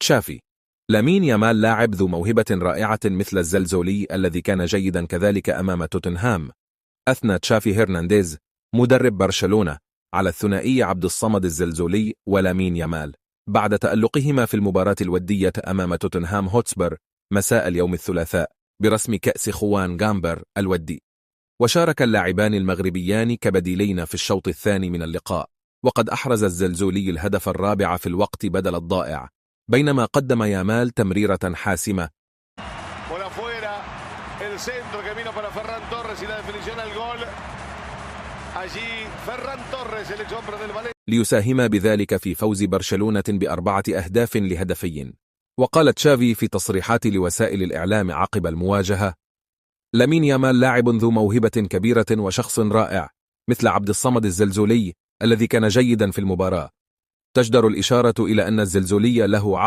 تشافي. لامين يامال لاعب ذو موهبة رائعة مثل الزلزولي الذي كان جيدا كذلك أمام توتنهام. أثنى تشافي هرنانديز مدرب برشلونة على الثنائي عبد الصمد الزلزولي ولامين يامال بعد تألقهما في المباراة الودية أمام توتنهام هوتسبر مساء اليوم الثلاثاء برسم كأس خوان غامبر الودي. وشارك اللاعبان المغربيان كبديلين في الشوط الثاني من اللقاء، وقد أحرز الزلزولي الهدف الرابع في الوقت بدل الضائع، بينما قدم يامال تمريرة حاسمة ليساهم بذلك في فوز برشلونة ب4 أهداف لهدفين. وقال تشافي في تصريحات لوسائل الإعلام عقب المواجهة: لامين يامال لاعب ذو موهبة كبيرة وشخص رائع مثل عبد الصمد الزلزولي الذي كان جيدا في المباراة. تجدر الإشارة إلى أن الزلزولي له عقل